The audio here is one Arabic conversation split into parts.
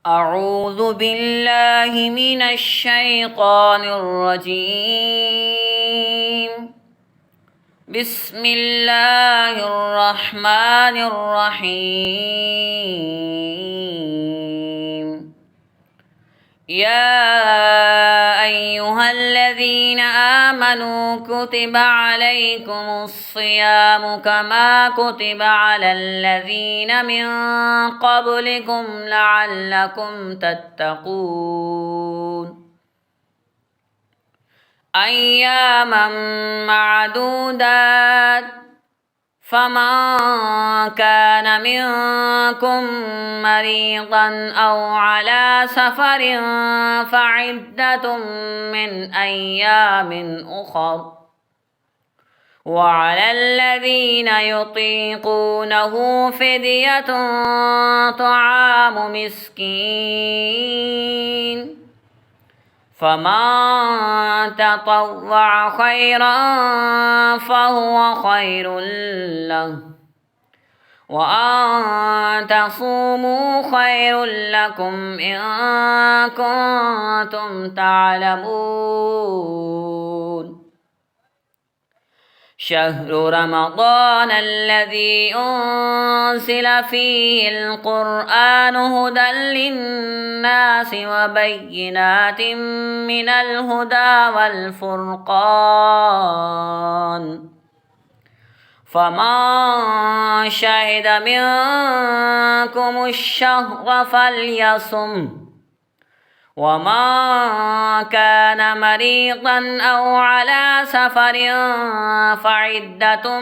أعوذ بالله من الشيطان الرجيم. بسم الله الرحمن الرحيم. يا أيها الذين آمنوا كتب عليكم الصيام كما كتب على الذين من قبلكم لعلكم تتقون. أياما معدودات، فمن كان منكم مريضا أو على سفر فعدة من أيام أخر، وعلى الذين يطيقونه فدية طعام مسكين، فمن تطوع خيرا فهو خير له، وأن تصوموا خير لكم إن كنتم تعلمون. شهر رمضان الذي أنزل فيه القرآن هدى للناس وبينات من الهدى والفرقان، فمن شهد منكم الشهر فليصم، ومن كان مريضا أو على سفر فعدة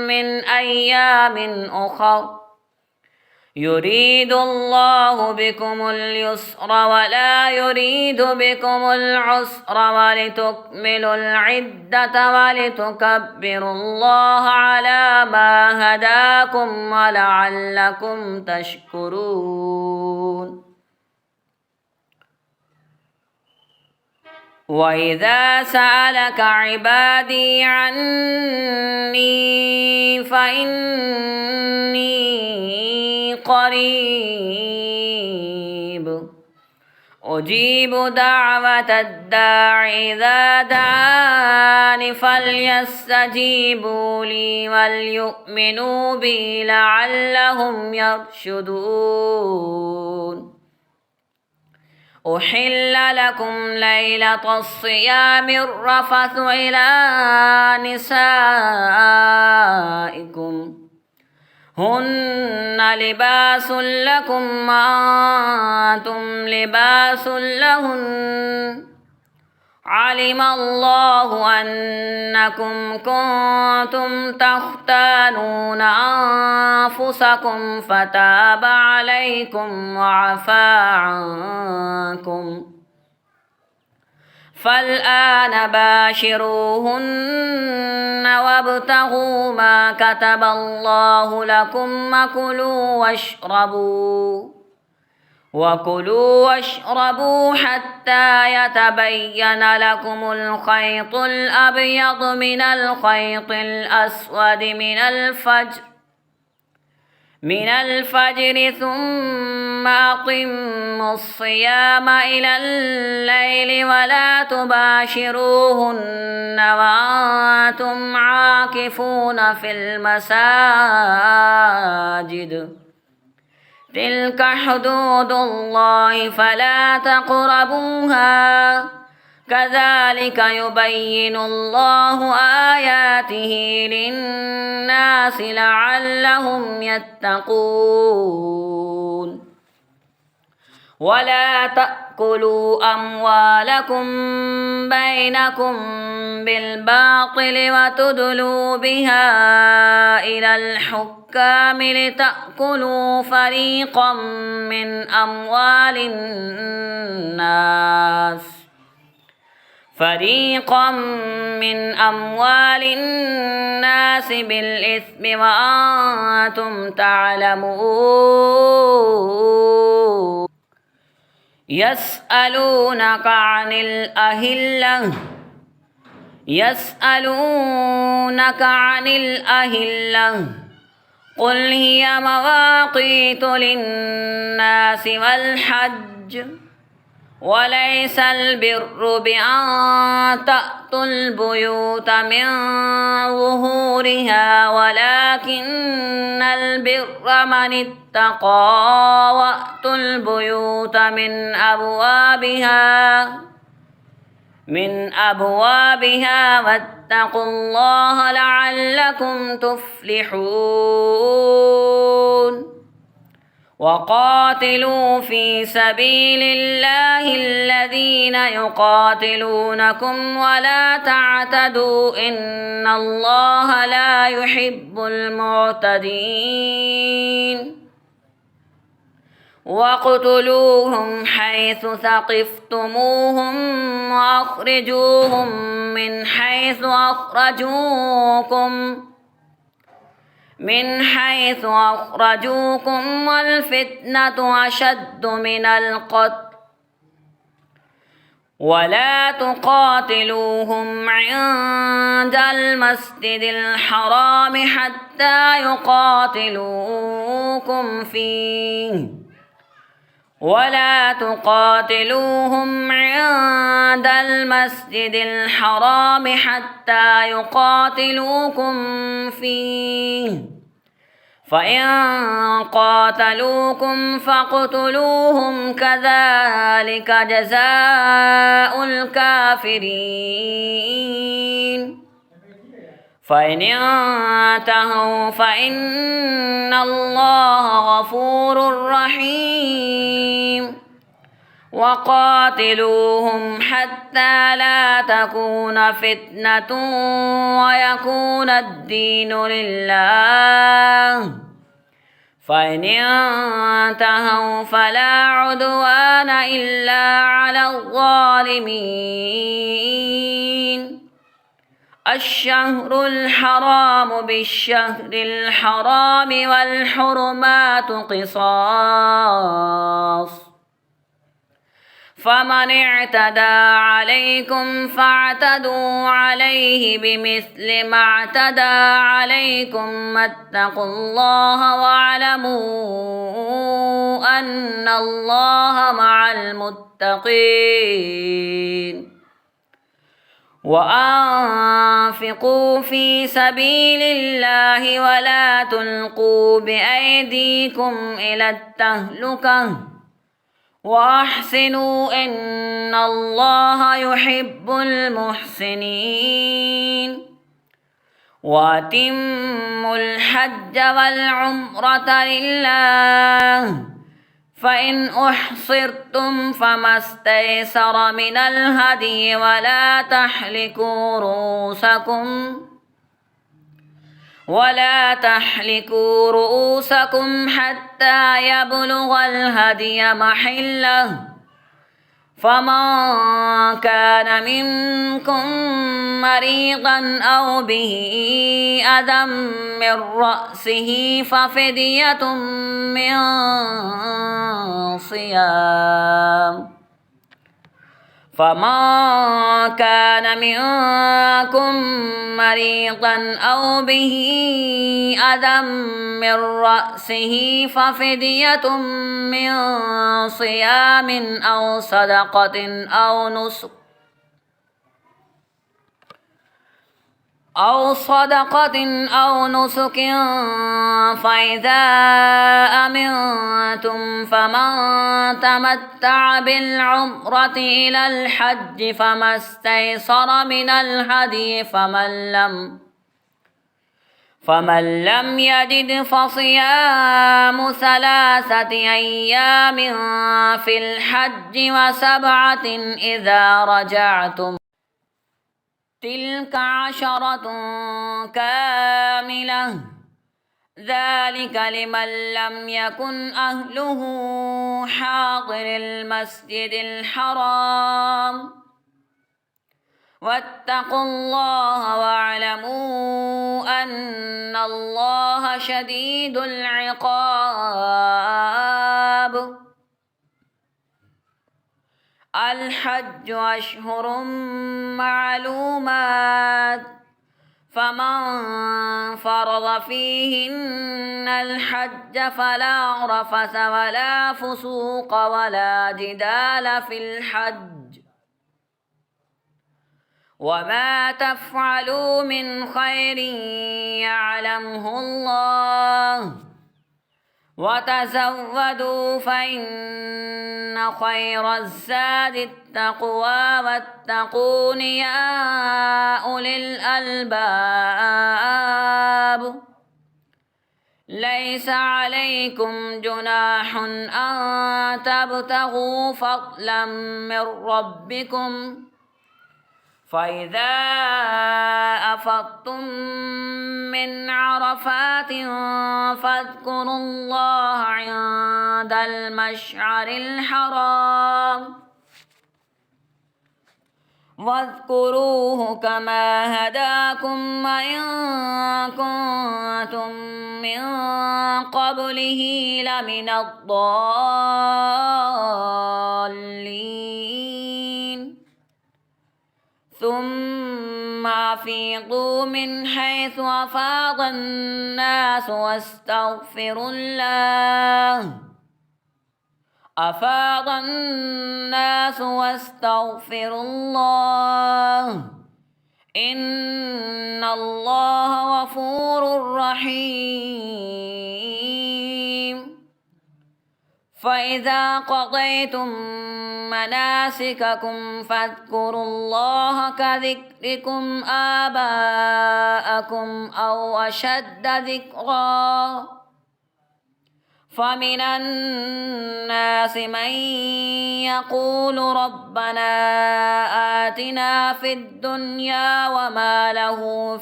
من أيام أخر، يريد الله بكم اليسر ولا يريد بكم العسر ولتكملوا العدة ولتكبروا الله على ما هداكم ولعلكم تشكرون. وإذا سألك عبادي عني فإني قريب أجيب دعوة الداع إذا دعاني فليستجيبوا لي وليؤمنوا بي لعلهم يرشدون. أحل لكم ليلة الصيام الرفث إلى نسائكم هن لباس لكم وأنتم لباس لهن، علم الله أنكم كنتم تختانون أنفسكم فتاب عليكم وعفى عنكم، فالآن باشروهن وابتغوا ما كتب الله لكم وكلوا واشربوا حتى يتبين لكم الخيط الأبيض من الخيط الأسود من الفجر ثم أقموا الصيام إلى الليل ولا تباشروهن وأنتم عاكفون في المساجد، تلك حدود الله فلا تقربوها، كذلك يبين الله آياته للناس لعلهم يتقون. ولا تأكلوا أموالكم بينكم بالباطل وتدلوا بها إلى الحكام لتأكلوا فريقا من أموال الناس بالإثم وأنتم تعلمون. يسألونك عن الأهلة قل هي مواقيت للناس والحج وليس البر بأن تأتوا البيوت من ظهورها ولكن البر من اتقى وأتوا البيوت من أبوابها واتقوا الله لعلكم تفلحون وقاتلوا في سبيل الله الذين يقاتلونكم ولا تعتدوا إن الله لا يحب المعتدين واقتلوهم حيث ثقفتموهم وأخرجوهم من حيث أخرجوكم والفتنة أشد من القتل ولا تقاتلوهم عند المسجد الحرام حتى يقاتلوكم فيه فإن قاتلوكم فاقتلوهم كذلك جزاء الكافرين فإن انتهوا فإن الله غفور رحيم وقاتلوهم حتى لا تكون فتنة ويكون الدين لله فإن انتهوا فلا عدوان إلا على الظالمين الشهر الحرام بالشهر الحرام والحرمات قصاص فمن اعتدى عليكم فاعتدوا عليه بمثل ما اعتدى عليكم واتقوا الله واعلموا أن الله مع المتقين وأنفقوا في سبيل الله ولا تلقوا بأيديكم إلى التهلكة وأحسنوا إن الله يحب المحسنين وأتموا الحج والعمرة لله فإن أحصرتم فما استيسر من الهدي ولا تحلقوا رؤوسكم حتى يبلغ الهدي محله فمن كان منكم مريضا أو به أذى من رأسه ففدية من صيام فمن كان منكم مريضا أو به أذى من رأسه ففدية من صيام أو صدقة أو نسك فإذا أمنتم فمن تمتع بالعمرة إلى الحج فما استيسر من الهدي فمن لم يجد فصيام 3 أيام في الحج و7 إذا رجعتم تلك 10 كاملة ذلك لمن لم يكن أهله حاضر المسجد الحرام واتقوا الله واعلموا أن الله شديد العقاب الحج أشهر معلومات فمن فرض فيهن الحج فلا رفث ولا فسوق ولا جدال في الحج وما تفعلوا من خير يعلمه الله وتزودوا فإن خير الزاد التقوى واتقون يا أولي الألباب ليس عليكم جناح أن تبتغوا فضلا من ربكم فإذا أفضتم من عرفات فاذكروا الله عند المشعر الحرام واذكروه كما هداكم وإن كنتم من قبله لمن الضالين ثم أفيضوا من حيث أفاض الناس واستغفروا الله أفاض الناس واستغفروا الله إن الله غفور رحيم فإذا قضيتم مناسككم فاذكروا الله كذكركم آباءكم أو أشد ذكرا فمن الناس من يقول ربنا آتنا في الدنيا وما له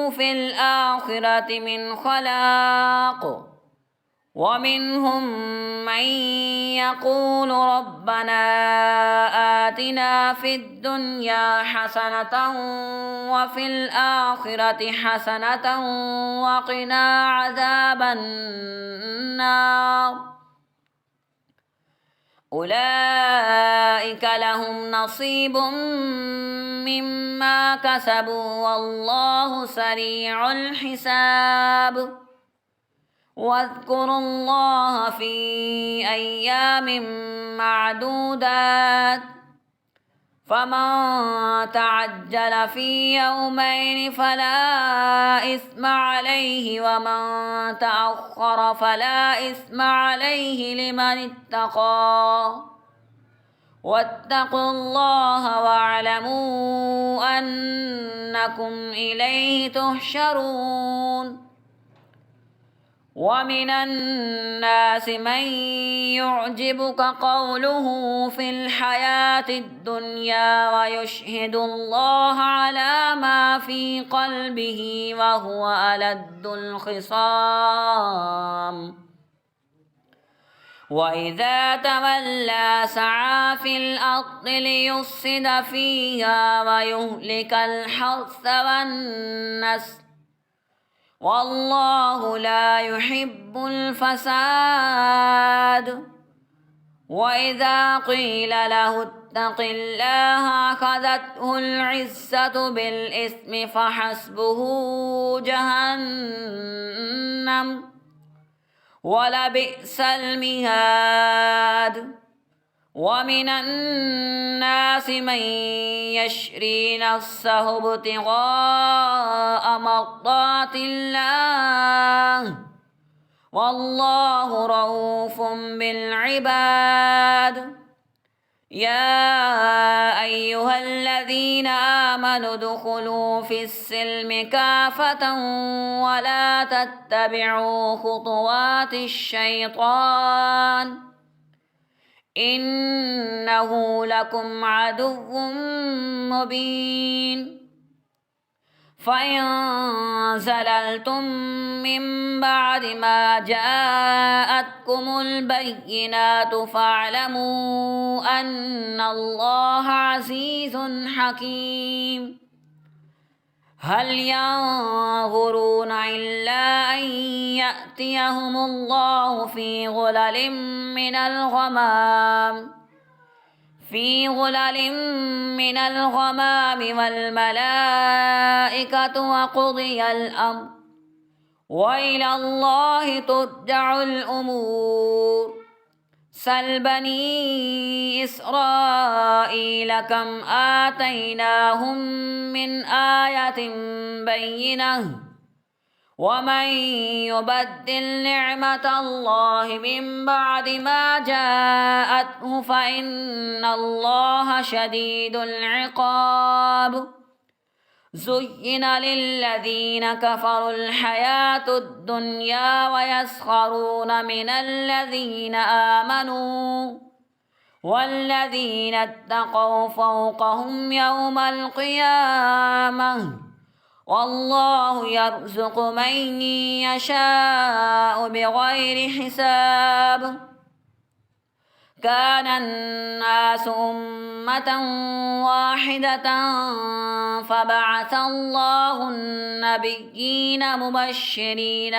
في الآخرة من خلاق ومنهم من يقول ربنا آتنا في الدنيا حسنة وفي الآخرة حسنة وقنا عذاب النار أولئك لهم نصيب مما كسبوا والله سريع الحساب واذكروا الله في أيام معدودات فمن تعجل في يومين فلا إثم عليه ومن تأخر فلا إثم عليه لمن اتقى واتقوا الله واعلموا أنكم إليه تحشرون ومن الناس من يعجبك قوله في الحياة الدنيا ويشهد الله على ما في قلبه وهو ألد الخصام وإذا تولى سعى في الأرض ليفسد فيها ويهلك الحرث والنسل والله لا يحب الفساد وإذا قيل له اتق الله أخذته العزة بالإثم فحسبه جهنم ولبئس المهاد ومن الناس من يشري نفسه ابتغاء مرضات الله والله رؤوف بالعباد يا أيها الذين آمنوا ادخلوا في السلم كافة ولا تتبعوا خطوات الشيطان إنه لكم عدو مبين فإن زللتم من بعد ما جاءتكم البينات فاعلموا أن الله عزيز حكيم هل ينظرون إلا أن يأتيهم الله في غلل من الغمام في غلل من الغمام والملائكة وقضي الأمر وإلى الله ترجع الأمور. سل بني إسرائيل كم آتيناهم من آية بينة ومن يبدل نعمة الله من بعد ما جاءته فإن الله شديد العقاب. زين للذين كفروا الحياة الدنيا ويسخرون من الذين آمنوا والذين اتقوا فوقهم يوم القيامة والله يرزق من يشاء بغير حساب. كان الناس أمة واحدة فبعث الله النبيين مبشرين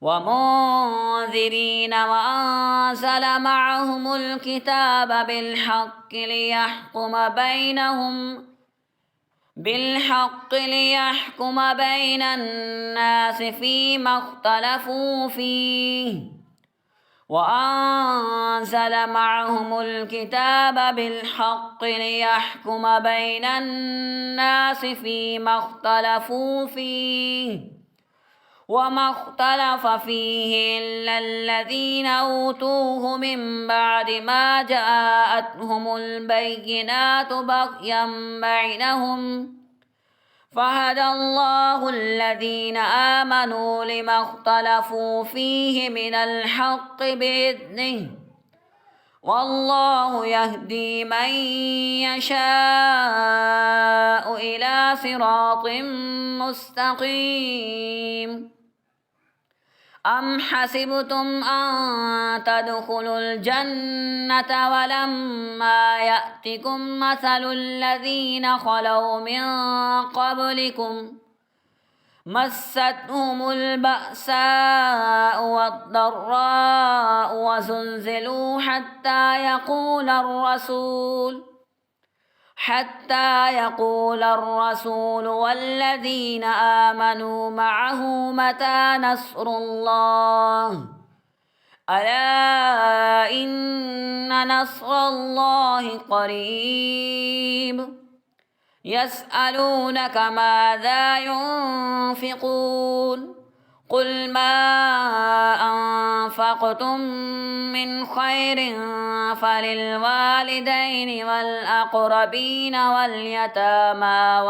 ومنذرين وأنزل معهم الكتاب بالحق ليحكم بين الناس فيما اختلفوا فيه وأنزل معهم الكتاب بالحق ليحكم بين الناس فيما اختلفوا فيه وما اختلف فيه إلا الذين أوتوه من بعد ما جاءتهم البينات بغيا بينهم فهدى الله الذين آمنوا لما اختلفوا فيه من الحق بإذنه والله يهدي من يشاء إلى صراط مستقيم. أم حسبتم أن تدخلوا الجنة ولما يأتكم مثل الذين خلوا من قبلكم مستهم البأساء والضراء وزلزلوا حتى يقول الرسول والذين آمنوا معه متى نصر الله ألا إن نصر الله قريب. يسألونك ماذا ينفقون قل ما أنفقتم من خير فللوالدين والأقربين واليتامى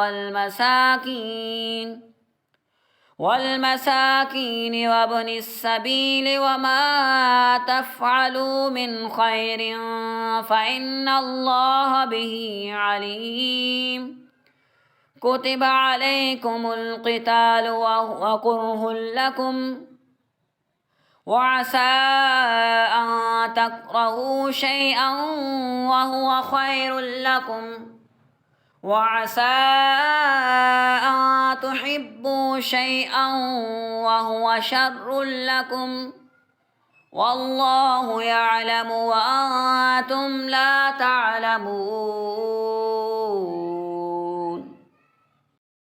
والمساكين وابن السبيل وما تفعلوا من خير فإن الله به عليم. كتب عليكم القتال وهو كره لكم وعسى أن تكرهوا شيئا وهو خير لكم وعسى أن تحبوا شيئا وهو شر لكم والله يعلم وأنتم لا تعلمون.